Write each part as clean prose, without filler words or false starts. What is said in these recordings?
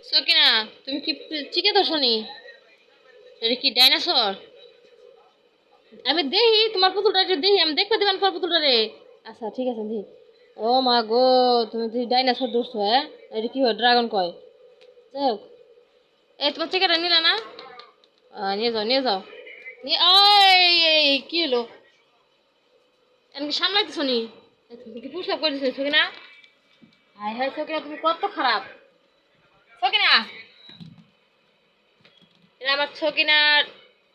সকিনা, তুমি কি চিকে ধরছনি? এটা কি ডাইনোসর? আমি দেখি তোমার পুতুলটা একটু দেখি, আমি দেখতে দিবেন পর পুতুলটা রে। আচ্ছা ঠিক আছে দেখি। ও মা গো, তুমি তুই ডাইনোসর ধরছো হ্যাঁ? এটা কি হয়, ড্রাগন কয়? যাই হোক, এই তোমার চিকেটা নিলা না? নিয়ে যাও নিয়ে যাও। নিয়ে এই কি হলো? এমনি সামলাইতেছো নি? তুমি কি পুষলাপ করে দিছো সকিনা? হাই হাই সকিনা, তুমি কত খারাপ সকিনা। এটা আমার সকিনার।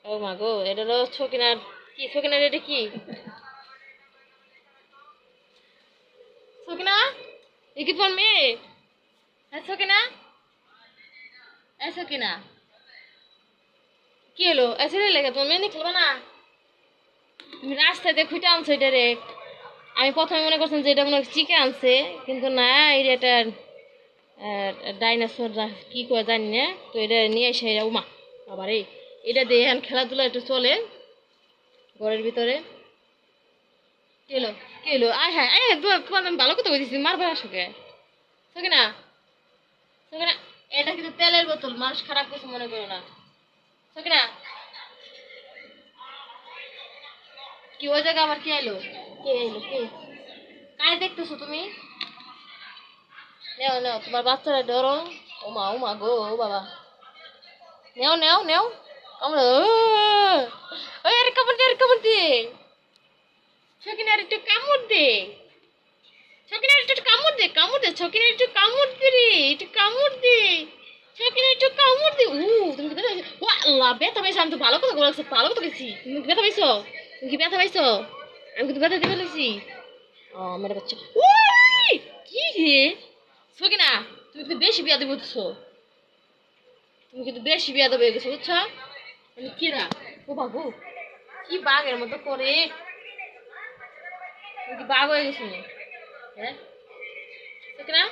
ও মা গো, এটা হলো সকিনার। কি সকিনার, এটা কি সকিনা? এ কি তোমার মেয়ে? হ্যাঁ সকিনা, এই সকিনা, কি হলো এসে লেগে তোমার মেয়ে নিয়ে খেলবা না? তুমি রাস্তায় দিয়ে খুঁটে আনছো এটা রে। আমি প্রথমে মনে করছিলাম যে এটা মনে হয় চিকে আনছে, কিন্তু না, এটা ডাইনোসর কি করে জানি না। তো এটা নিয়ে এসে উমা আবার এই এটা দিয়ে এখন খেলাধুলা একটু চলে ঘরের ভিতরে। কি হলো? কি হলো? আয় হ্যাঁ তোমার তোমার আমি ভালো কথা বলছি, মারবার আসোকে থাকে না? থাকে না? এটা কিন্তু তেলের বোতল, মানুষ খারাপ কিছু মনে করো না। থাকে না? কি ওই জায়গা আবার কে এলো? কে এলো কে? কারে দেখতেছো তুমি? নেও নেও তোমার বাচ্চারা ধরো। ও মা গো, ও বাবা, নেও নেও নেও। কামড়, ওই আরে কামড় দে, আরে কামড় দে। ছকিনার একটু কামড় দে। ছকিনার একটু কামড় দে, কামড় দে, ছকিনার একটু কামড় দে রে, একটু কামড় দে। ছকিনার একটু কামড় দে। তুমি কি ব্যথা পাইছো? ও আল্লাহ, ব্যথা পাইছো? আমি তো ভালো কথা বলছি, ভালো কথা বলছি। তুমি কি ব্যথা পাইছো? তুমি কি ব্যথা পাইছো? আমি কিন্তু ব্যথা দিতে বলেছি। মেরে বাচ্চা, উই! কি রে ছকিনা, তুমি কিন্তু বেশি বিয়াদবি করতেছো। তুমি কিন্তু বেশি বিয়াদবি হয়ে গেছো বুঝছো? মানে কিরা? ও বাবু, কি বাঘের মতো করে। তুমি কি বাঘ হয়ে গেছো নি? হ্যাঁ ঠিক না?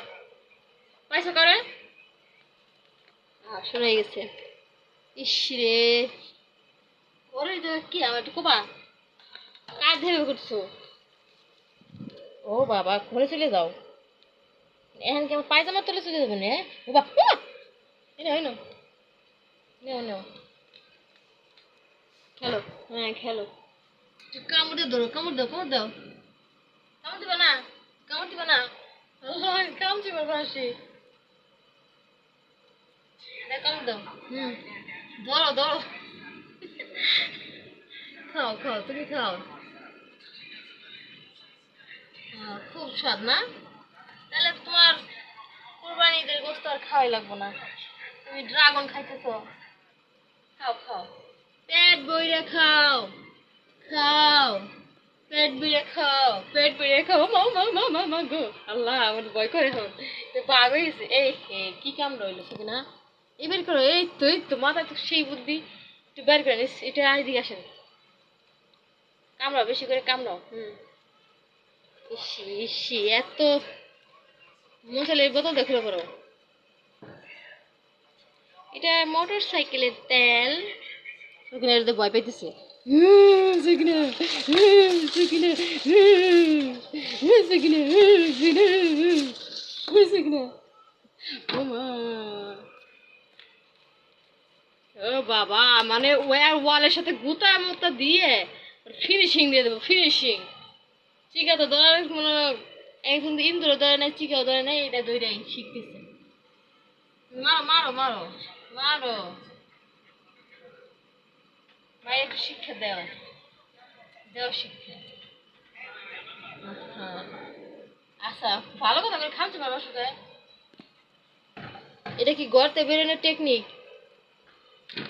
পাইছো করে শুনে গেছে। ইস রে, ওরে যে কি আমার একটু কোবা, কার ধেবে করছো? ও বাবা, ঘরে চলে যাও। এখন কি আমার পায়জামা তলে চলে যাবে না? ও বাবা, এই নাও এই নাও, নেও নেও, খেলো। হ্যাঁ খেলো। একটু কামড় দিয়ে ধরো, কামড় দাও, কামড় দাও। কামড় দিবা না? কামড় দিবা না? কামড় দিবার পাশে। কামড় দাও। হুম, ধরো ধরো। খাও খাও, তুমি খাও। খুব স্বাদ না? তাহলে তোমার কুরবানিদের গোস্ত আর খাওয়াই লাগবো না। তুমি ড্রাগন খাইতেছো, খাও খাও, পেট বইরে খাও। খাও, পেট বিড়ে খাও, পেট বিড়ে খাও। মা মা মা মা মা গো, আল্লাহ আমার ভয় করে এখন। পাগ হয়ে গেছে। এই হে কি কাম রইলো শুধু না? এই বের করো, এই তো মাথায় তো সেই বুদ্ধি। একটু বের করে নিস, এটা এদিকে আসেন। কামড়াও, বেশি করে কামড়াও। ইসি ইসি, এত মশালের বোতল দেখলে পড়ো। এটা মোটর সাইকেলের তেল। সুকিনা এটাতে ভয় পাইতেছে। সুকিনা, সুকিনা, সুকিনা, সুকিনা, সুকিনা, ও মা, ও বাবা, মানে ওয়ার ওয়ালের সাথে গুতা মুতা দিয়ে ফিনিশিং দিয়ে দেবো, ফিনিশিং। চিকা তো ধরে মনে এখন ইন্দ্র ধরে নাই, চিকাও ধরে নাই, এটা ধরে শিখতেছে। মারো মারো মারো মারো, মায়ের একটু শিক্ষা দেওয়া, দেওয়া শিক্ষা। হ্যাঁ, আচ্ছা, ভালো কথা করে খামছে বাবার সাথে। এটা কি গর্তে বেরোনোর টেকনিক?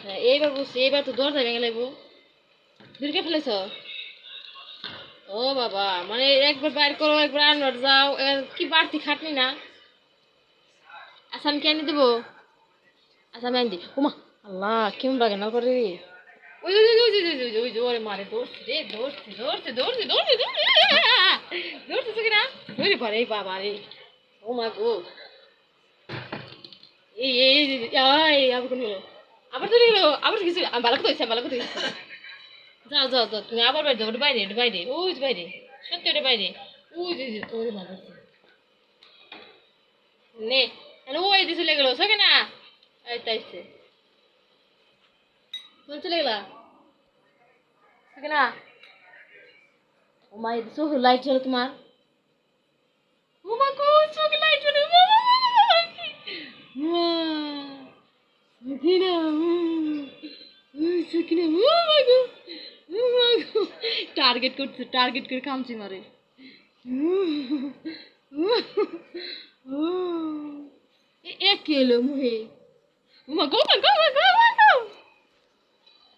হ্যাঁ, এইবার বুঝছি, এইবার তো দরজা ভেঙে লাগবো। দূরকে ফেলেছ? ও বাবা, মানে একবার বাইর করো, একবার আনবার যাও, কি বাড়তি খাটনি না? আচ্ছা আমি কেন দেবো? আচ্ছা আমি আনি দিই। ওমা, আল্লাহ কেমন লাগে না করে রে। ওই ওই ওই ওই ওই ওই ওই ওরে মারে, ধরছে রে, ধরছে ধরছে ধরছে ধরছে ধরছে, ধরতেছে কিনা? ধরে পারে এই বাবা রে। ও মা গো, এই এই এই আবার কোন হলো? আবার চলে গেলো, আবার কিছু ভালো কথা হয়েছে, ভালো কথা হয়েছে। যাও যাও যাও, তুমি আবার বাইরে যাও, ওটা বাইরে, ওটা বাইরে, ওই যে বাইরে, সত্যি ওটা বাইরে। ওই যে ওরে বাবা, নে, ওই দিয়ে চলে গেলো সকে না। আইছে তুমি চলে গেলা থাকে না ও মা এই চোখ লাইট জ্বলে তোমার ও মা গো চোখ লাইট জ্বলে সকিনা সকিনা ও মা গো টার্গেট করছে টার্গেট করে কামচি মারে এ কে এলো মুহে